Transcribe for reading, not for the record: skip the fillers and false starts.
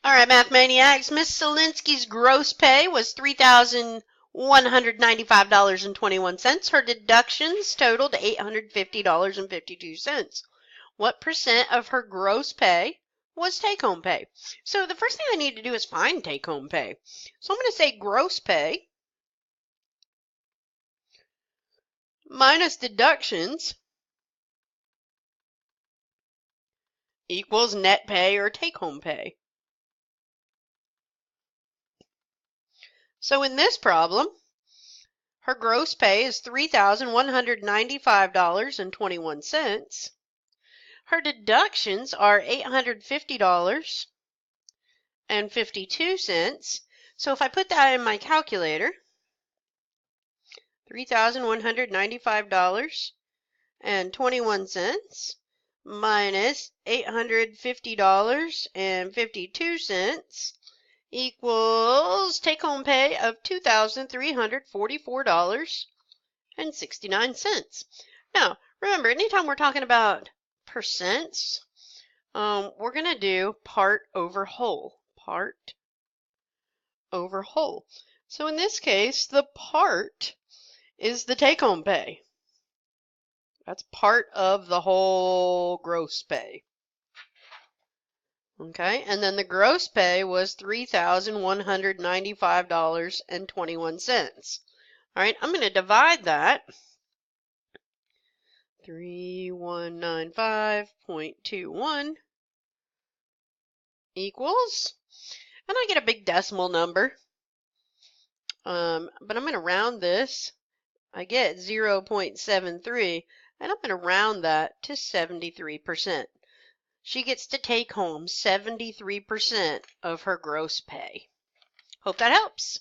All right, math maniacs. Miss Selinsky's gross pay was $3,195.21. Her deductions totaled $850.52. What percent of her gross pay was take-home pay? So the first thing I need to do is find take-home pay. So I'm going to say gross pay minus deductions equals net pay or take-home pay. So in this problem, her gross pay is $3,195.21. Her deductions are $850.52. So if I put that in my calculator, $3,195.21 minus $850.52 equals take-home pay of $2,344.69. Now, remember, anytime we're talking about percents, we're going to do part over whole. Part over whole. So in this case, the part is the take-home pay. That's part of the whole gross pay. Okay, and then the gross pay was $3,195.21. All right, I'm going to divide that. 3195.21 equals, and I get a big decimal number, but I'm going to round this. I get 0.73, and I'm going to round that to 73%. She gets to take home 73% of her gross pay. Hope that helps.